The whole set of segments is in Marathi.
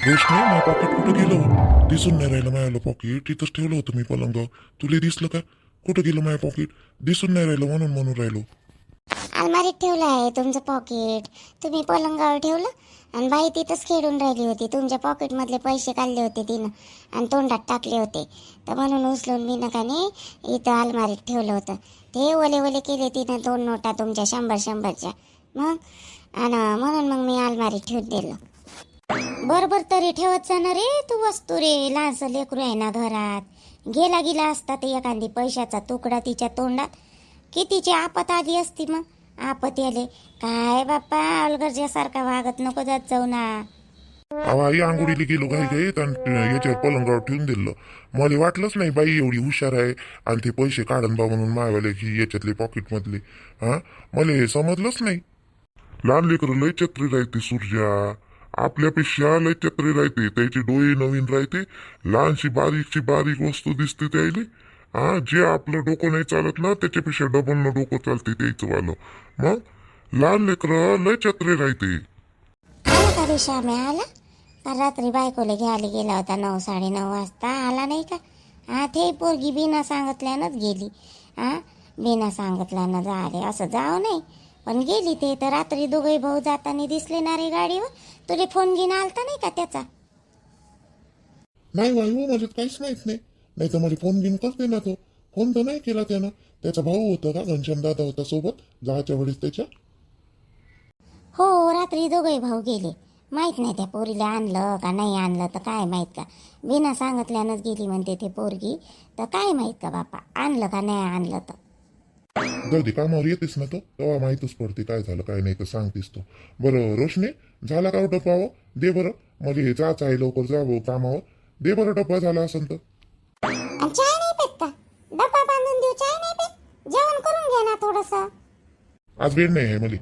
रोशनी माझं पॉकेट कुठं गेलं? दिसून नाही राहिलं माझ्याला पॉकेट. तिथंच ठेवलं होतं मी पलंगावर. तुला दिसलं का? कुठं गेलं माझं पॉकेट? दिसून नाही राहिलं म्हणून राहिलो. अलमारीत ठेवलं आहे तुमचं पॉकेट. तुम्ही पलंगावर ठेवलं आणि बाई तिथंच खेळून राहिली होती. तुमच्या पॉकेटमधले पैसे काढले होते तिनं आणि तोंडात टाकले होते, तर म्हणून उचलून मी नकाने इथं अलमारीत ठेवलं होतं. ते ओले ओले केले तिनं 2 नोटा तुमच्या 100-100च्या. मग आणि म्हणून मग मी अलमारीत ठेवून दिलं. बरोबर तरी ठेवत जाणार रे तू वस्तू रे. लहानसं लेकरू आहे ना घरात. गेला असता ते एखादी पैशाचा तुकडा तिच्या तोंडात, कितीची आपत आली असती. मग आपत आले काय बाप्पा, अलगर्जासारखा वागत नको जात जाऊ ना. अहो आई, आंघोळीला गेलो घाईत आणि याच्यावर पलंगावर ठेवून दिलं. मला वाटलंच नाही बाई एवढी हुशार आहे आणि ते पैसे काढून बा म्हणून मायवाले की याच्यातले पॉकेटमधले. हा, मला हे समजलंच नाही. लहान लेकरं लय चत्री राहते सूर्या. आपल्यापेक्षा लय चत्री राहते. त्याचे डोळे नवीन राहते. लहानशी बारीक वस्तू दिसते त्याले. हा, जे आपलं डोकं नाही चालत ना त्याच्यापेक्षा डबल न डोकं चालते त्याचं वालं. मग लहान लेकरं लय चत्री राहते. आला का रे श्याम्या? आला का? रात्री बायकोले घ्यायला गेला होता 9-9:30 वाजता. आला नाही का? हा, ते पोरगी बिना सांगितल्यानंच गेली. हा, बिना सांगितल्यानं झाले. असं जाऊ नाही पण गेली. ते तर रात्री दोघे भाऊ जाताना दिसले ना रे गाडीवर. तुले फोन घेऊन आलता नाही का त्याचा? नाही बाई हो, माझ्यात काहीच माहित नाही. नाही तर माझे फोन घेऊन करते ना तो. फोन तर नाही केला त्यानं. त्याचा भाऊ होता का, घनश्याम दादा होता सोबत जायच्या वेळेस त्याच्या. हो, रात्री दोघे भाऊ गेले. माहित नाही त्या पोरीला आणलं का नाही आणलं तर काय माहित का. बिना सांगितल्यानंच गेली म्हणते ते पोरगी. तर काय माहित का बापा, आणलं का नाही आणलं तर. जाऊ दे, कामावर येतेस ना तो, तेव्हा माहीतच पडते काय झालं काय नाही तर सांगतेस तो. बरं रोशने, झाला का डब्बा? हो दे बरं, मला जायचं आहे लवकर जावं कामावर. दे बरं डब्बा झाला असेल तर. चाय नाही पेत का? डब्बा बांधून देऊ? चाय नाही पेत? जेवण करून घे ना थोडस. आज वेळ नाही आहे मला.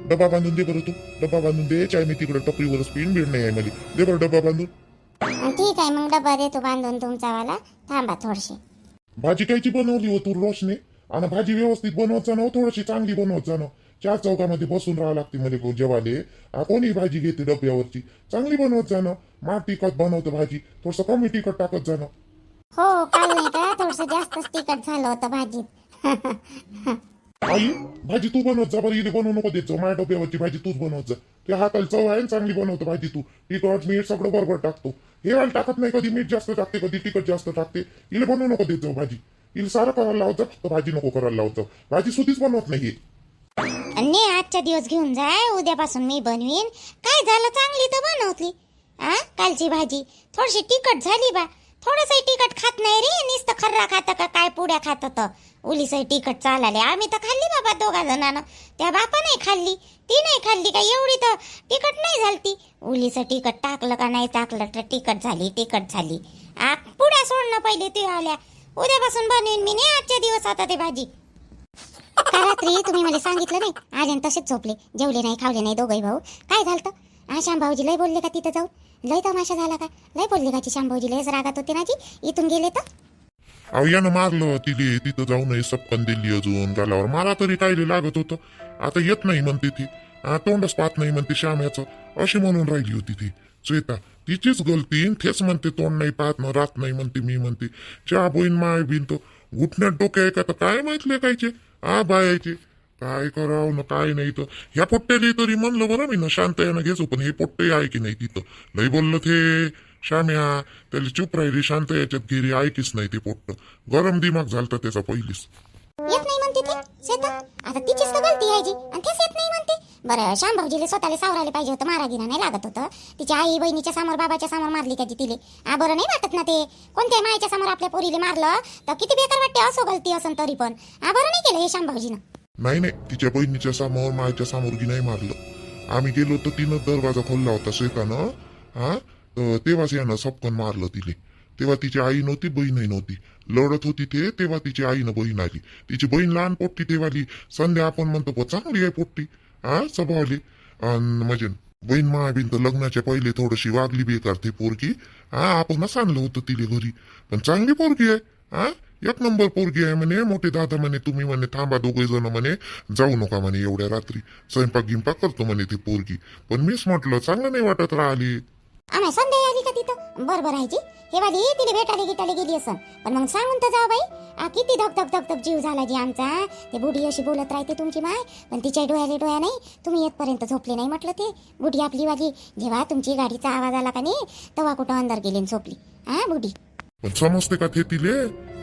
डब्बा बांधून दे बरं तू. डब्बा बांधून दे. चाय मी तिकडे टपरीवरच पिन. वेळ नाही आहे मला. दे बरं डब्बा बांधून. ठीक आहे मग डब्बा देतो बांधून तुमचा वाला. थांबा थोडशी. भाजी कायची बनवली हो तू रोशने? आणि भाजी व्यवस्थित बनवत जाणं, थोडीशी चांगली बनवत जाणं. 4 चौकामध्ये बसून राहावं लागते मला जेवाले. कोणी भाजी घेते डब्यावरची? चांगली बनवत जाणं. मार तिखट बनवतं भाजी, थोडस कमी तिखट टाकत जाणं. हो, काल नाही का थोडस जास्तच तिखट झालं होतं भाजीत. आई, भाजी तू बनवत जा बरं. इथे बनवू नको देत जाऊ. माझ्या डब्यावरची भाजी तूच बनवत जा. त्या हाताला चव आहे, चांगली बनवतो भाजी तू. तिखट मीठ सगळं बरोबर टाकतो. हे वाल टाकत नाही. कधी मीठ जास्त टाकते, कधी तिखट जास्त टाकते. इले बनवू नको देत जाऊ भाजी. इले सारं करायला लावत जा, फक्त भाजी नको करायला लावत जाऊ. भाजी सुधीच बनवत नाही. आणि आजच्या दिवस घेऊन जाय, उद्यापासून मी बनवीन. काय झालं, चांगली तर बनवली. कालची भाजी थोडीशी तिखट झाली बा. थोडंसं तिखट खात नाही रे. नुसतं खर्रा खातं का काय, पुड्या खात तर उलीसही तिखट चालले. आम्ही तर खाल्ली बाबा 2 जणांना. त्या बापा नाही खाल्ली, ती नाही खाल्ली का. एवढी तर तिखट नाही झालती. उलीचं तिखट टाकलं का नाही टाकलं तर तिखट झाली. पुड्या सोडणं पहिले ते आल्या. उद्यापासून बनवीन मी नाही आजच्या दिवस आता ते भाजी. का रात्री तुम्ही मला सांगितलं नाही? आले आणि तसेच झोपले. जेवले नाही, खावले नाही दोघे भाऊ. काय झालं? श्याम भाऊजी लय बोलले का तिथं जाऊन? लय तमाशा झाला का? लय बोलले का? श्याम भाऊजी लयच रागात होते माझी इथून गेले तर. अहो यानं मारलं तिले. तिथं जाऊ नये सपकन दिली अजून गालावर. मला तरी काय लागत होतं. आता येत नाही म्हणते ती. तोंडच पाहत नाही म्हणते श्याम्याचं. अशी म्हणून राहिली होती ती श्वेता. तिचीच गलती. तेच म्हणते तोंड नाही पाहत ना रात नाही म्हणते. मी म्हणते च्या बोईन माय बिन तो घुटण्यात डोके आहे का तर काय माहितले कायचे. बायाचे काय करावं ना काय नाही. तर ह्या पोट्ट्याला तरी म्हणलं बरं मी ना शांत यानं घेचो. पण हे पोट्टे आहे की नाही तिथं लय बोललं ते श्याम्या. त्याला चुप राहिली शांत याच्यात गेली. ऐकीच नाही ते पोट्ट. गरम दिमाग झालता त्याचा पहिलीच. येत नाही म्हणते ते शेता. आता तिचीच तर गलती आहे जी आणि तेच येत नाही म्हणते. बरं, श्याम भाऊजीला स्वतःला सावरायला पाहिजे होतं. मारागिरा नाही लागत होतं. तिच्या आई बहिणीच्या समोर बाबाच्या समोर मारली का तिले? बरं नाही वाटत ना ते? कोणत्या मायच्या समोर आपल्या पोरीले मारलं तर किती बेकार वाटते. असं गलती असन तरी पण बरं नाही केलं हे श्याम भाऊजीनं. नाही, तिच्या बहिणीच्या समोर मायच्या समोर की नाही मारलं. आम्ही गेलो तर तिनं दरवाजा खोलला होता श्वेतानं. तर तेव्हाच यानं सपकन मारलं तिले. तेव्हा तिची आई नव्हती, बहीणही नव्हती. लढत होती ते. तेव्हा तिची आईनं बहीण आली. तिची बहीण लहान पोट्टी तेव्हाली. संध्या आपण म्हणतो चांगली आहे पोट्टी. स्वभावली. म्हणजे बहीण महाबीन तर लग्नाच्या पहिले थोडीशी वागली बेकार ती पोरगी. आपणच आणलं होतं तिले घरी. पण चांगली पोरगी आहे. एक नंबर पोरगी आहे म्हणे. मोठे दादा म्हणे तुम्ही म्हणे थांबा 2 जण म्हणे. जाऊ नका म्हणे एवढ्या रात्री. स्वयंपाक गिंपाक करतो म्हणे ती पोरगी. पण मीच म्हटलं चांगलं नाही वाटत राहिली. आम्ही संध्या आली का तिथं बरोबर आहे जी. हे वाली तिला भेटायला गिटायला गेली असन, पण मग सांगून तर जाऊ बाई. किती धक धक धक धक जीव झाला जी आमचा. ते बुढी अशी बोलत राहते तुमची माय, पण तिच्या डोळ्याला डोळ्या नाही. तुम्ही येतपर्यंत झोपले नाही म्हटलं. ते बुढी आपली वाली जेव्हा तुमची गाडीचा आवाज आला का नाही तेव्हा कुठं अंदर गेली आणि झोपली. बुढी पण समजते का ते तिले?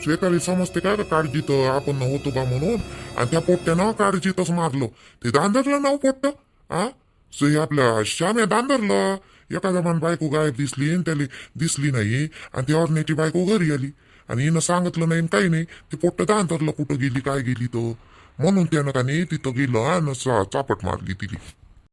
श्वेताला समजते का काळजीत आपण होतो बा म्हणून? आणि त्या पोट्ट्यानं काळजीतच मारलो. ते दांदरलं नाव पोट्ट. हे आपल्या श्याम्या दांदरलं. एका जमान बायको गायब दिसली आणि त्याला दिसली नाही, आणि ती ऑर्नेची बायको घरी आली आणि हिनं सांगितलं नाही काही नाही. ते पोट्ट दांदरलं कुठं गेली काय गेली तर, म्हणून त्यानं का नाही तिथं गेलं आणि चापट मारली तिने.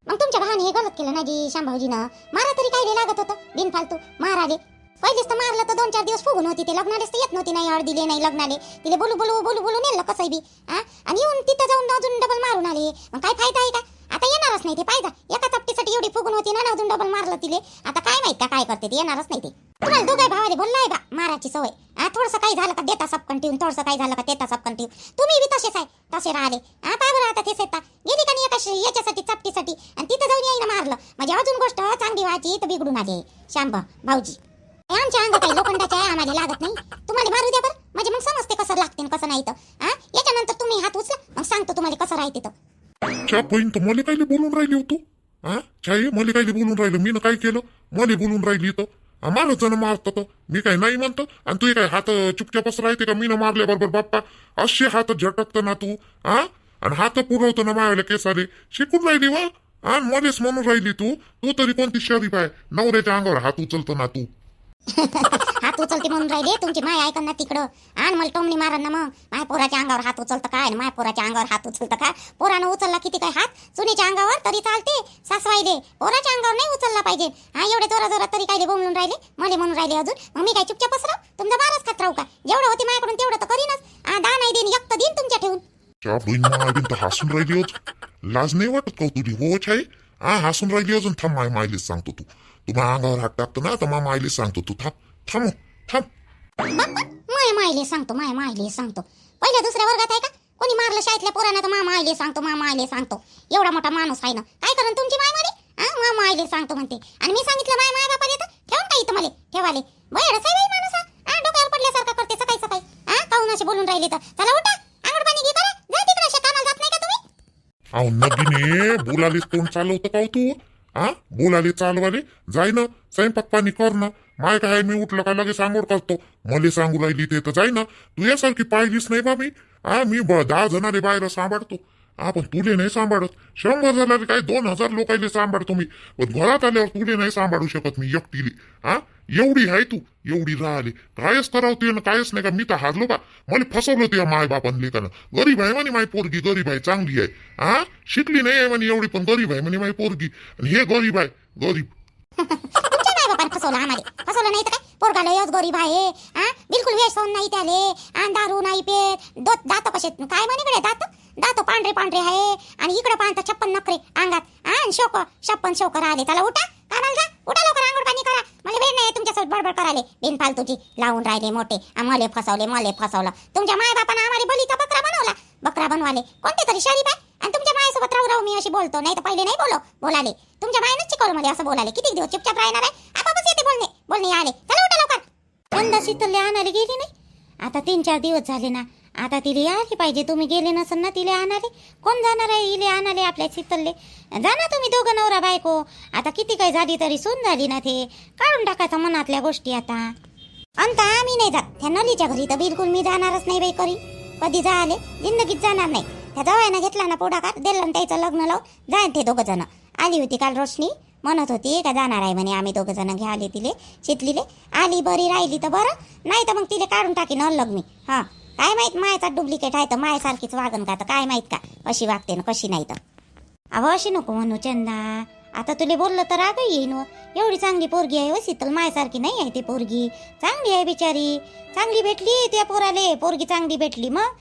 मग तुमच्या भावाने हे गलत केलं ना जी शांभाऊजीनं. मारा तरी काय लागत होतं बिनफालतू माराले. पहिलेच तर मारलं तर 2-4 दिवस फुगून होती. ते लग्नालेच तर येत नव्हती. नाही हळदीले नाही लग्नाले. तिले बोलू बोलू बोलू बोलू नेलं कसं बी. आणि येऊन तिथं जाऊन अजून डबल मारून आले. मग काय फायदा आहे का? आता येणारच नाही ते. पाहिजे एका चपटीसाठी एवढी फुगून होती ना, अजून डबल मारलं तिले. आता काय माहित का काय करते ते. येणारच नाही ते. तुम्हाला दोघाय भावाले बोललाय बा माराची सवय. थोडंसं काही झालं का देता सपकन ठेवून, थोडंसं काही झालं का देता सपकन ठेवून. तुम्ही बी तसेच आहे, तसे राहिले. पाय बरं आता तेच येतात गेली का नाही एका याच्यासाठी चपटीसाठी, आणि तिथं जाऊन येईना मारलं. म्हणजे अजून गोष्ट चांगली व्हायची तर बिघडून आले शांबा भाऊजी. आमच्या अंगात काही लोखंडाच्या आहे, आम्हाला लागत नाही. तुम्हाला मारू द्या बरं, म्हणजे मग समजते कसं लागते कसं नाही. तर याच्यानंतर तुम्ही हात उचला, मग सांगतो तुम्हाला कसं राहते. तर च्या बहीण तर मला काही बोलून राहिली होतो. छाई मला काही बोलून राहिलं. मी काय केलं? मला बोलून राहिली तर मला जण मारत तर मी काय नाही म्हणतो. आणि तू काय हात चुपचापच राहते का? मी न मारल्या बरोबर बाप्पा असे हात झटकत ना तू. आणि हात पुरवतो ना मायाला केसाले. शिकून राहिली वा. मध्येच म्हणून राहिली तू. तू तरी कोणती शरीफ आहे? नवऱ्याच्या अंगावर हात उचलतो ना तू. हात उचलते म्हणून राहिले तुमची माय ऐकन ना तिकडं. आणि मला टोमणी मारन ना. मग माय पोराच्या अंगावर हात उचलतं काय? माय पोराच्या अंगावर हात उचलतं काय? पोरानं उचलला किती काय हात सुनेच्या अंगावर तरी चालते. सासवाईले पोराच्या अंगावर नाही उचलला पाहिजे. एवढे जोरा जोरात तरी काय बोलून राहिले मला म्हणून राहिले अजून. मग मी काय चुपचापच राहू? तुमचा मारच खात राहू का? जेवढं होते माझ्याकडून तेवढं तर करीनच. दहा नाही देईन, एक तर देईन तुमच्या ठेवून. च्या बहीण माय तर हसून राहिली होत. लाज नाही वाटत का तुझी? हो छाई हसून राहिली अजून. थांब माय मायलेच सांगतो. तू अंगावर हात टाकतो ना तर मायलेच सांगतो. तू थांब थांब थांब. मायले सांगतो. मायले सांगतो. पहिल्या दुसऱ्या वर्गात आहे का कोणी मारलं शाळेतल्या पोरांना? तर मायले सांगतो. एवढा मोठा माणूस आहे ना. काय करण तुमची माय मारे? मायले सांगतो म्हणते. आणि मी सांगितलं माय बापाला येतं ठेवून काय इथं मला ठेवाले. बरं साई माणूस डोक्यावर पडल्यासारखा करते सकाळी सकाळी. काहून असे बोलून राहिले? तर चला उठा, अंगड पाणी घे करा. जा तिकडे. अशा कामाला जात नाही का तुम्ही? नगीने बोलालीस तोंड चालवतं का तू? बोलाले चालवाले जाय ना. स्वयंपाक पाणी कर ना. माय काय मी उठलं का लगेच आंघोळ करतो. मले सांगू राहिली ते तर जाय ना. तू यासारखी पाहिलीच नाही बा मी. मी 10 जणाले बाहेर सांभाळतो. पण तुले नाही सांभाळत. 100 जणाले काय 2000 लोकांले सांभाळतो मी. पण घरात आल्यावर तुले नाही सांभाळू शकत मी एकटीले. एवढी आहे तू, एवढी राहिले. कायच करावते ना कायच नाही का? मी तर हारलो का? मला फसवलं ते माय बापान लेकानं. गरीब आहे म्हणे माय पोरगी, गरीब आहे, चांगली आहे. शिकली नाही आहे म्हणे एवढी, पण गरीब आहे म्हणे माय पोरगी. आणि हे गरीब आहे, गरीब. तुमच्या माय बापाने फसवलं आम्हाला. फसवलं नाही तर काय? पोरगाला यच गरीब आहे. बिलकुल व्यसन नाही त्याले. दारू नाही पेत. दात कसे काय म्हणे दात पांढरे पांढरे आहे. आणि इकडे पाहता 56 नखरे अंगात. आणि शोक 56 शोक राहिले. त्याला उठा कामाला जा. उठा लवकर, अंघोळ पाणी करा. मला वेळ नाही तुमच्यासोबत बडबड करायले. बिनफालतूची लावून राहिले मोठे. मले फसवलं. तुमच्या माय बापानं आम्हाला बलीचा बकरा बनवाले. कोणते तरी शरीफ आहे. आणि तुमच्या मायासोबत राहू मी अशी बोलतो. नाही तर पहिले नाही बोलाले. तुमच्या मायनंच शिकवलं मला असं बोलाले. किती दिवस चुपचाप राहणार आहे? आपापच येते बोलणे आले. चला उठा लवकर. यंदा शीतलले आणायला गेली नाही. आता 3-4 दिवस झाले ना. आता तिले आली पाहिजे. तुम्ही गेले नसन ना तिले आणाले. कोण जाणार आहे इले आणाले आपल्या शीतलले? जा ना तुम्ही दोघं नवरा बायको. आता किती काय झाली तरी सून झाली ना. ते काढून टाकायचं मनातल्या गोष्टी. आता आम्ही नाही जात त्या नलीच्या घरी. तर बिलकुल मी जाणारच नाही बाई. कधी आले जिंदगीत जाणार नाही. त्या जावयानं घेतला ना पुढाकार, दिलं त्याचं लग्न लावून जाईन ते दोघं जण. आली होती काल रोशनी, म्हणत होती का जाणार आहे म्हणे आम्ही दोघं जण. घ्याले तिले शितलीले. आली बरी राहिली तर बरं, नाही तर मग तिले काढून टाकीन अलग मी. काय माहित मायचा डुप्लिकेट आहे तर मायासारखीच वागन का? तर काय माहित का कशी वागते ना कशी नाही. तर अशी नको म्हणू चंदा. आता तुले बोललं तर राग येईन. एवढी चांगली पोरगी आहे व शीतल. मायासारखी नाही आहे ती पोरगी. चांगली आहे बिचारी. चांगली भेटली त्या पोराले. पोरगी चांगली भेटली. मग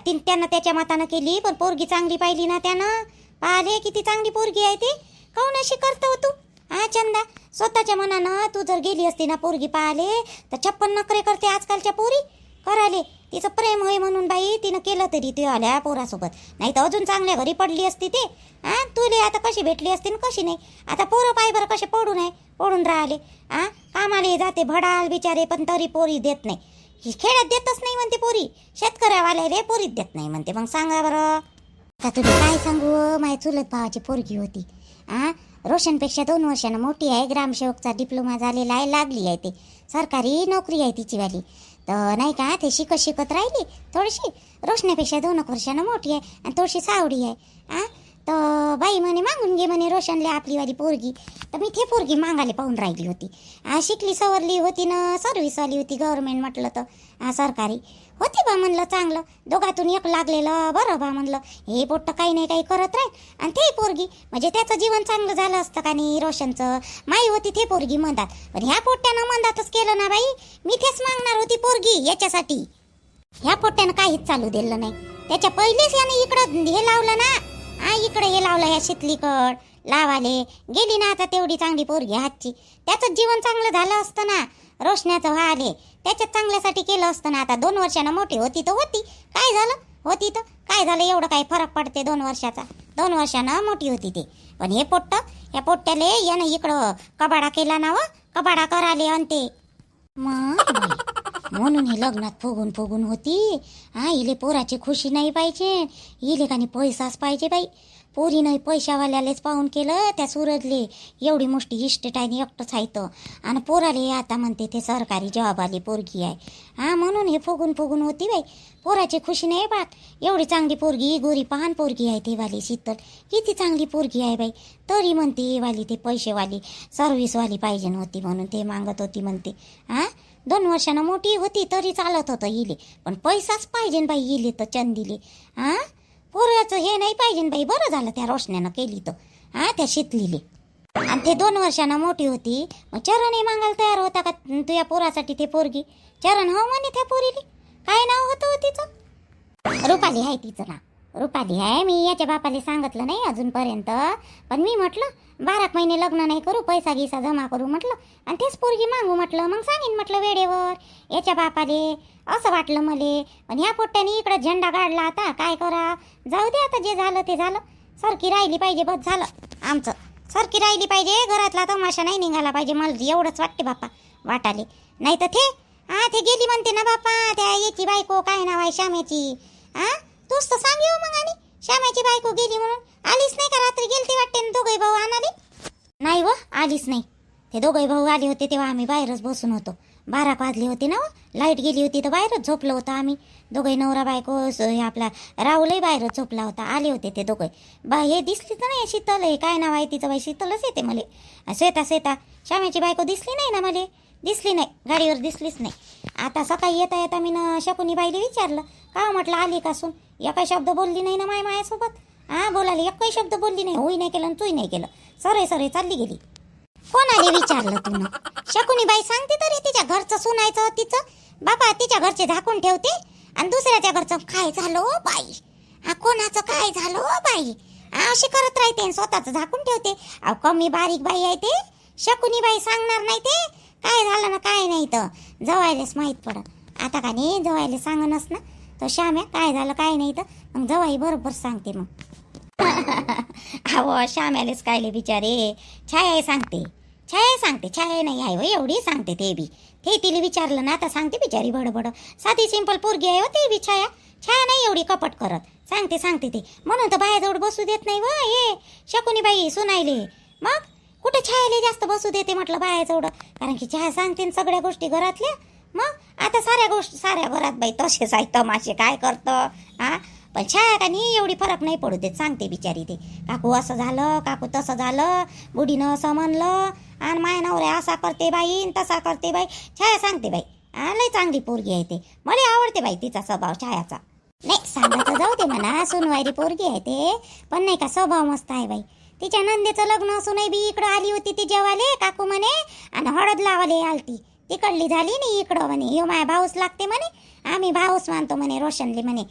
त्यानं त्याच्या मतानं केली, पण पोरगी चांगली पाहिली ना त्यानं. पाहिले किती चांगली पोरगी आहे ती. काऊन अशी करतो तू? चंदा स्वतःच्या मनानं तू जर गेली असती ना पोरगी पाहिले तर 56 नखरे करते आजकालच्या पोरी. कराले तिचं प्रेम होय म्हणून बाई तिनं केलं तरी ते आल्या पोरासोबत, नाही तर अजून चांगल्या घरी पडली असती ते. तुले आता कशी भेटली असती ना कशी नाही. आता पोरं पाय बरं कसे पडून राहिले. कामाले जाते भडाल बिचारे, पण तरी पोरी देत नाही. खेड्यात देतच नाही म्हणते पोरी, शेतकऱ्यावाल्याले पोरीच देत नाही म्हणते. मग सांगा बरं. आता तुला काय सांगू, माझ्या चुलत भावाची पोरगी होती. रोशनपेक्षा 2 वर्षानं मोठी आहे, ग्रामसेवकचा डिप्लोमा झालेला आहे, लागली आहे ते सरकारी नोकरी आहे तिचीवाली. तर नाही का ते शिकत राहिली थोडीशी. रोशनापेक्षा 2 वर्षानं मोठी आहे आणि थोडीशी सावडी आहे. तर बाई म्हणे मागून घे म्हणे रोशनले आपलीवाली पोरगी. तर मी ते पोरगी मागायला पाहून राहिली होती. शिकली सवरली होती ना, सर्व्हिसवाली होती गव्हर्नमेंट म्हटलं तर सरकारी होती बा. म्हणलं चांगलं, दोघातून एक लागलेलं बरं बा. म्हणलं हे पोट्ट काही नाही काही करत राहील आणि ते पोरगी म्हणजे त्याचं जीवन चांगलं झालं असतं का नाही. रोशनचं माई होती ते पोरगी मंदात, पण ह्या पोट्ट्यानं मंदातच केलं ना बाई. मी तेच मागणार होती पोरगी याच्यासाठी. ह्या पोट्ट्यानं काहीच चालू दिलं नाही. त्याच्या पहिलेच याने इकडं हे लावलं ना, इकडे हे लावलं ह्या शितलीकड लावाले गेली ना. आता तेवढी चांगली पोरगी हातची, त्याचं जीवन चांगलं झालं असतं ना. रोशन्याचं व्हाले त्याच्यात चांगल्यासाठी केलं असतं ना. आता 2 वर्षानं मोठी होती तर होती, काय झालं होती तर काय झालं, एवढं काय फरक पडते 2 वर्षाचा. 2 वर्षानं मोठी होती ते. पण हे पोट्ट, ह्या पोट्ट्याले यानं इकडं कबाडा केला ना, कबाडा कराले आणते. मग म्हणून हे लग्नात फुगून होती. इले पोराची खुशी नाही पाहिजे, इले का नाही पैसाच पाहिजे बाई. पोरी नाही पैशावाल्यालेच पाहून केलं त्या सूरजले. एवढी मोठी इस्टेट आहे, एकटंच आहे तर. आणि पोराले आता म्हणते ते सरकारी जॉब आली पोरगी आहे. म्हणून हे फुगून होती बाई. पोराची खुशी नाही पाहत. एवढी चांगली पोरगी, गोरी पान पोरगी आहे ती वाली शीतल, किती चांगली पोरगी आहे बाई. तरी म्हणते वाली ते पैसेवाली सर्व्हिसवाली पाहिजे नव्हती म्हणून ते मागत होती म्हणते. 2 वर्षानं मोठी होती तरी चालत होतं इले, पण पैसाच पाहिजे बाई इले तर चंदीले. पोराचं हे नाही पाहिजे बाई. बरं झालं त्या रोशन्यानं केली तर, त्या शितलीले. आणि ते 2 वर्षानं मोठी होती. मग चरणही मागायला तयार होता का तुझ्या पोरासाठी ते पोरगी? चरण हो म्हणे त्या पोरीले. काय नाव होतं तिचं? रुपाली आहे तिचं नाव, रुपाली आहे. मी याच्या बापाला सांगितलं नाही अजूनपर्यंत, पण मी म्हटलं 12 महिने लग्न नाही करू, पैसा गिसा जमा करू म्हटलं, आणि तेच पोरगी मागू म्हटलं. मग सांगेन म्हटलं वेळेवर याच्या बापाले. असं वाटलं मले. पण ह्या पोट्ट्याने इकडं झेंडा काढला. आता काय करा, जाऊ दे आता, जे झालं ते झालं. सरकी राहिली पाहिजे, बस झालं आमचं. सरकी राहिली पाहिजे, घरातला तमाशा नाही निघाला पाहिजे. मला एवढंच वाटते बापा, वाटाले. नाही तर ते गेली म्हणते ना बापा, त्या याची बायको काय नाव आहे श्यामेची. तूच तर सांग येऊ मग. आणि श्यामेची बायको गेली म्हणून आलीच नाही का? रात्री गेलती वाटते दोघे भाऊ आणाले. नाही व आलीच नाही. ते दोघे भाऊ आले होते तेव्हा आम्ही बाहेरच बसून होतो. 12 वाजले होते ना, लाईट गेली होती तर बाहेरच झोपलो होतो आम्ही दोघे, नवरा बायको. आपला राहुलही बाहेरच झोपला होता. आले होते ते दोघे. हे दिसली तर नाही शीतल, हे काय नाव आहे तिचं बाई, शीतलच येते मला. श्वेता श्यामेची बायको दिसली नाही ना मला, दिसली नाही, गाडीवर दिसलीच नाही. आता सकाळी येता मी ना शकुनी बाईला विचारलं, का म्हटलं आली का सून? काही शब्द बोलली नाही ना माझ्यासोबत. बोलाली, काही शब्द बोलली नाही, होई नाही केलं तूही नाही केलं, सरे चालली गेली. कोणाला विचारलं तुला? शकुनी बाई सांगते तरी तिच्या घरचं सुनायचं तिचं. बापा तिच्या घरचे झाकून ठेवते आणि दुसऱ्याच्या घरचं काय झालं ओ बाई, कोणाचं काय झालं ओ बाई, अशी करत राहते, स्वतःच झाकून ठेवते. कमी बारीक बाई आहे ते. शकुनी बाई सांगणार नाही ते काय झालं ना काय नाही, तर जवायलेच माहीत पडत. आता का नाही जवायले सांगणच ना, तर श्याम्या काय झालं काय नाही तर मग जवाई बरोबर सांगते. मग श्याम्यालेच कायले बिचारे, छाया सांगते छाया नाही आहे व एवढी सांगते. ते बी ते तिला विचारलं ना आता सांगते बिचारी बडबड. साधी सिंपल पोरगी आहे व ते बी छाया नाही एवढी कपट करत. सांगते ते म्हणून तर बाहेरजवळ बसू देत नाही व हे शकुनी बाई सुनायले. मग कुठे छायाले जास्त बसू देते म्हटलं बाहेरजवळ, कारण की छाया सांगते सगळ्या गोष्टी घरातल्या. मग आता साऱ्या घरात बाई तसेच आहे तमाशे, काय करतं. पण छाया का नाही एवढी फरक नाही पडू देत. सांगते बिचारी ते, काकू असं झालं, काकू तसं झालं, बुढीनं असं म्हणलं, आणि माय नवऱ्या असा करते बाई तसा करते बाई. छाया सांगते बाई. लय चांगली पोरगी आहे ते, मला आवडते बाई तिचा स्वभाव छायाचा. नाही सांगायचं जाऊ दे म्हणा, सुनवायरी पोरगी आहे ते, पण नाही का स्वभाव मस्त आहे बाई. तिच्या नंदेचं लग्न असूनही बी इकडं आली होती ती जेवाले काकू म्हणे, आणि हळद लावाले आलती. तिकडली झाली नाही इकडं म्हणे, ह्यो माय भाऊस लागते म्हणे, आम्ही भाऊस मानतो म्हणे रोशनले म्हणे.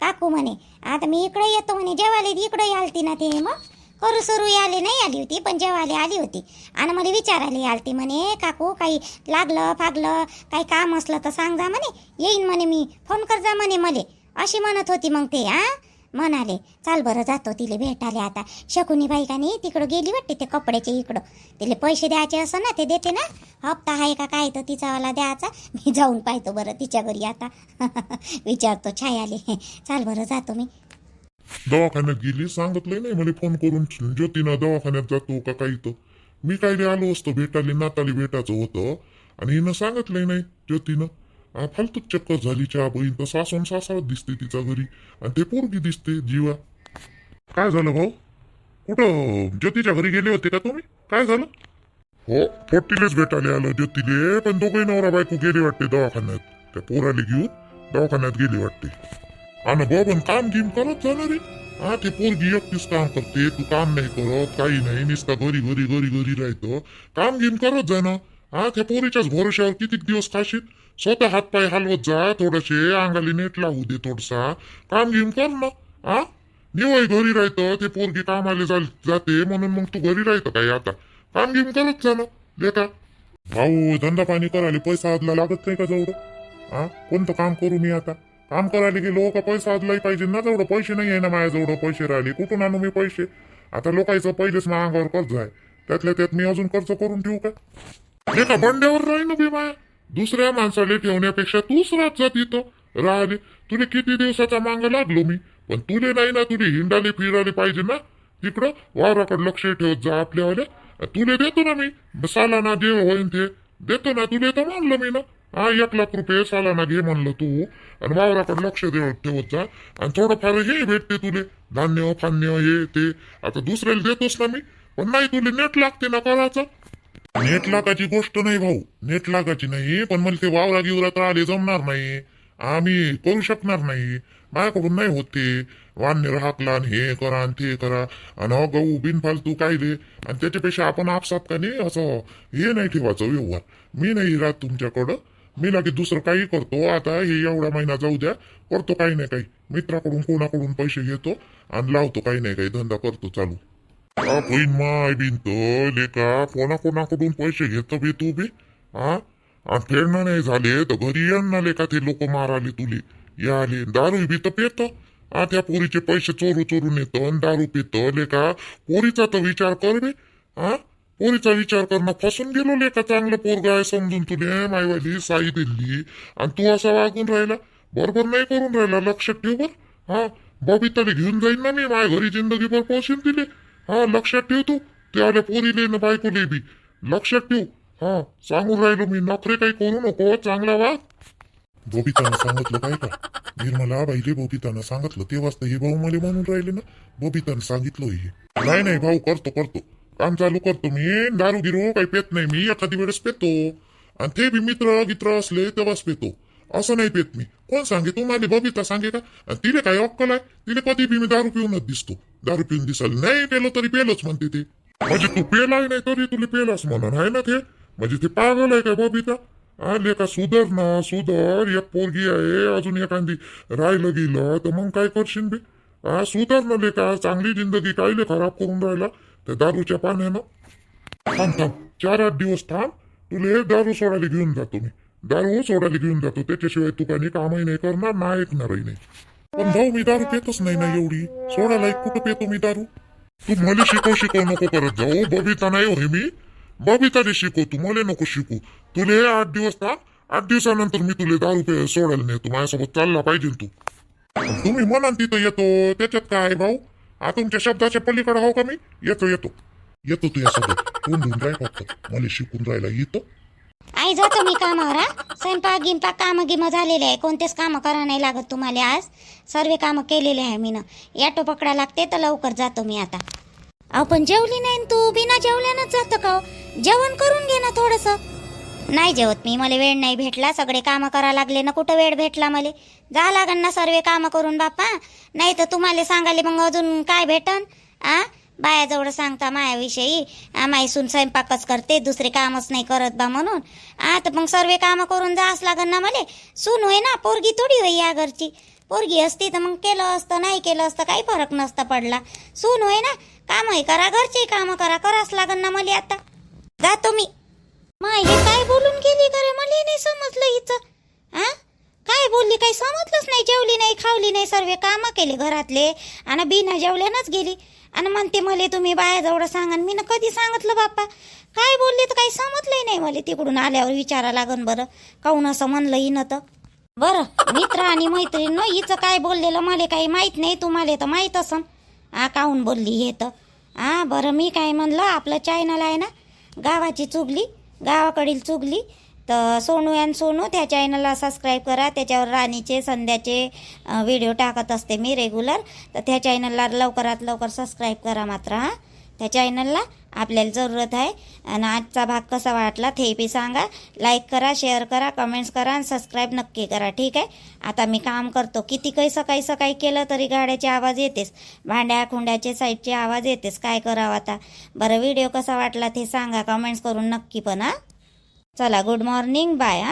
काकू म्हणे आता मी इकडे येतो म्हणे जेवाले, इकडे आलती ना ते. मग करू सरू आली नाही आली होती, पण जेवायला आली होती आणि मला विचारायला आलती म्हणे काकू काही लागलं फागलं काही काम असलं तर सांग जा म्हणे, येईन म्हणे मी, फोन कर जा म्हणे मले, अशी म्हणत होती. मग ते म्हणाले चाल बरं जातो तिले भेटाले. आता शकुनी बाई का नाही तिकडं गेली वाटते ते कपड्याचे इकडं, तिले पैसे द्यायचे असं ना ते देते ना, हप्ता आहे का काय तर तिचावाला द्यायचा. मी जाऊन पाहतो बरं तिच्या घरी आता विचारतो छायाले. चाल बरं जातो मी. दवाखान्यात गेली सांगितलंय नाही मला फोन करून, ज्योतीनं दवाखान्यात जातो का काही. तर मी काय आलो असतो भेटाले, नाताली भेटायचं होतं आणि हिनं सांगितलंय नाही ज्योतीनं. फालतूच चक्कर झाली. चहा बहीण तर सासून सासावत दिसते तिच्या घरी आणि ते पोरगी दिसते जीवा. काय झालं भाऊ, कुठं ज्योतीच्या घरी गेले होते का तुम्ही? काय झालं? हो पोट्टीलेच भेटायला आलं ज्योतीले, पण दोघे नवरा बायको गेले वाटते दवाखान्यात, त्या पोराले घेऊन दवाखान्यात गेले वाटते. आणि बाबन काम गिम करत जाणार रे. ते पोरगी एकटीच काम करते, तू काम नाही करत काही नाही, नुसता घरी घरी घरी घरी राहतं. काम गिम करत जा ना. त्या पोरीच्याच भरोश्यावर किती दिवस खाशील. स्वतः हातपाय हलवत जा थोडेसे, अंगाली नेट लागू दे थोडसा, काम घेऊन कर ना. निवय घरी राहतं, ते पोरगी कामाला जाते म्हणून मग तू घरी राहतं काय? आता काम घेऊन करत जा ना लेका. भाऊ धंदा पाणी करायला पैसा आदला लागत नाही का जवळ? कोणतं काम करू मी आता? काम करायला गेलो का पैसा आदलाही पाहिजे ना, जवळ पैसे नाही आहे ना माझ्याजवळ. पैसे राहिले कुठून आणू मी पैसे? आता लोकांचं पहिलेच ना अंगावर कर्ज आहे, त्यातल्या त्यात मी अजून कर्ज करून ठेवू का? एका बंड्यावर राही ना बी माया. दुसऱ्या माणसाला ठेवण्यापेक्षा तूच राहत जा तिथं राहिले. तुले किती दिवसाचा मांग लागलो मी, पण तुले नाही ना, तुले हिंडाले फिराले पाहिजे ना तिकडं. वावराकडे लक्ष ठेवत जा आपल्यावाले. तुले देतो ना मी सालाना, जे होईन ते देतो ना. तुले तर म्हणलं मी ना, 1,00,000 सालाना घे म्हणलं तू, आणि वावराकडे लक्ष ठेवत जा. आणि थोडंफार हे भेटते तुले, धान्य फान्य हे ते. आता दुसऱ्याला देतोच ना मी, पण नाही तुले नेट लागते ना करायचं. नेट लागाची गोष्ट नाही भाऊ, नेट लागाची नाही, पण मला ते वावरा गिवरात राहिले जमणार नाही. आम्ही करू शकणार नाही, माझ्याकडून नाही होते. वान्य राहकला आणि हे करा आणि ते करा आणि गहू बिनफालतू कायले. आणि त्याच्यापेक्षा आपण आपसात का नाही असं हे नाही ठेवायचं व्यवहार. मी नाही राहत तुमच्याकडं, मी लागे दुसरं काही करतो. आता हे एवढा महिना जाऊ द्या, करतो काही नाही काही, मित्राकडून कोणाकडून पैसे घेतो आणि लावतो काही नाही काही धंदा करतो चालू. बहीण माय बिनत लेका कोणाकोणाकडून पैसे घेतो बी तू बी. फेडणं नाही झाले तर घरी येणार लेका ते लोक माराले तुले. याले दारू बी तर पेत. त्या पोरीचे पैसे चोरून येतं आणि दारू पितं लेका. पोरीचा तर विचार कर बे. पोरीचा विचार करणं फसून गेलो लेका. चांगलं पोरगा आहे समजून तुले मायवाली साई दिली आणि तू असा वागून राहिला. बरोबर नाही करून राहिला, लक्षात ठेव बर. बबिताला घेऊन जाईन ना मी, माझ्या घरी जिंदगीभर पोहोचीन तिले. लक्षात ठेव तू. ते आल्या पोरीले ना बायकोले बी लक्षात ठेव. सांगून राहिलो मी, नखरे काही करू नको, चांगला वाग. बबितानं सांगितलं काय का निर्मला बाईले? बबितानं सांगितलं तेव्हाच तर हे भाऊ मला म्हणून राहिले ना, बबितानं सांगितलं हे. नाही नाही भाऊ, करतो काम चालू करतो मी. दारू गिरू काही पेत नाही मी, एखादी वेळेस पेतो आणि ते बी मित्र गित्र असले तेव्हाच पेतो, असं नाही पेत मी. कोण सांगे तुम्हाला? बबिता सांगे का? तिने काय अक्कल आहे? तिने कधी बी मी दारू पिऊनच दिसतो. दारू पिऊन दिसाल नाही पेलो तरी पेलोच म्हणते ते. म्हणजे तू पेलाय नाही तरी तुला पेलास म्हणून आहे ना ते. म्हणजे ते पागल आहे काय बबिता? लेका सुधर ना सुधर. एक पोरगी आहे, अजून एखादी राहिलं गेलं तर मग काय करशील बे? सुधर ना लेका. चांगली जिंदगी कायले खराब करून राहिला त्या दारूच्या पाण्यानं. थांब 4-8 दिवस थांब, तुला दारू सोडायला घेऊन जातो मी. दारू सोडायला घेऊन जातो, त्याच्याशिवाय तू काही कामही नाही करणार ना ऐकणारही नाही. पण भाऊ मी दारू पेतच नाही ना एवढी. सोडायला कुठं पेतो मी दारू? तू मला शिकव नको करत जाऊ. बबिता नाही होय मी, बबिताने शिकव तू, मला नको शिकू. तुले 8 दिवस थांब, 8 दिवसानंतर मी तुला दारू सोडायला नेतो. माझ्यासोबत चालला पाहिजे तू. तुम्ही म्हणाल तिथं येतो, त्याच्यात काय भाऊ? तुमच्या शब्दाच्या पलीकडे हो का मी? येतो तुझ्यासोबत. कोण धुऊन राय फक्त, मला शिकून राहायला येतो. आई जातो मी कामावर. स्वयंपाक गिंपाक कामं गिमं झालेले आहे, कोणतेच कामं करा नाही लागत तुम्हाला. आज सर्व कामं केलेले आहे मी ना. ॲटो पकडा लागते तर लवकर जातो मी आता. पण जेवली नाही तू? बिना जेवल्यानंच जातं का? जेवण करून घे ना थोडंसं. नाही जेवत मी, मला वेळ नाही भेटला. सगळे कामं करा लागले ना, कुठं वेळ भेटला मला? जा लागन ना सर्व कामं करून बाप्पा, नाही तर तुम्हाला सांगाले मग अजून काय भेटन? बायाजवळ सांगता मायाविषयी माई सून स्वयंपाकच करते, दुसरे कामच नाही करत बा म्हणून. तर मग सर्व कामं करून जास लागन ना मला. सून होय ना, पोरगी थोडी होई या घरची. पोरगी असती तर मग केलं असतं, नाही केलं असतं काही फरक नसता पडला. सून होय ना, कामही करा, घरचे काम करा, करावंच लागन ना मला आता. जातो मी. माय हे काय बोलून गेली करे, मला नाही समजलं हिचं. हा काय बोलली, काही समजलंच नाही. जेवली नाही, खावली नाही, सर्व कामं केले घरातले आणि बिना जेवल्यानंच गेली. आणि म्हणते मला तुम्ही बायाजवळ सांगा. मी ना कधी सांगितलं बाप्पा, काय बोलले तर काही समजलंही नाही मला. तिकडून आल्यावर विचारा लागन बरं, काहून असं म्हणलं हिनं तर. बरं मित्र आणि मैत्रीण हिचं काय बोललेलं मला काही माहीत नाही, तुम्हाला तर माहीत असन काहून बोलली हे तर. बरं मी काय म्हणलं, आपलं चॅनल आहे ना गावाची चुगली, गावाकडील चुगली, तर सोनू अँड सोनू त्या चॅनलला सबस्क्राईब करा. त्याच्यावर राणीचे संध्याचे व्हिडिओ टाकत असते मी रेग्युलर, तर त्या चॅनलला लवकरात लवकर सबस्क्राईब करा मात्र. त्या चॅनलला आपल्याला जरूरत आहे. आणि आजचा भाग कसा वाटला ते बी सांगा. लाईक करा, शेअर करा, कमेंट्स करा आणि सबस्क्राईब नक्की करा. ठीक आहे. आता मी काम करतो. किती काही सकाळी सकाळी केलं तरी गाड्याचे आवाज येतेच, भांड्या खुंड्याचे साईडचे आवाज येतेच. काय करावं आता. बरं व्हिडिओ कसा वाटला ते सांगा कमेंट्स करून नक्की पण. चला गुड मॉर्निंग, बाय.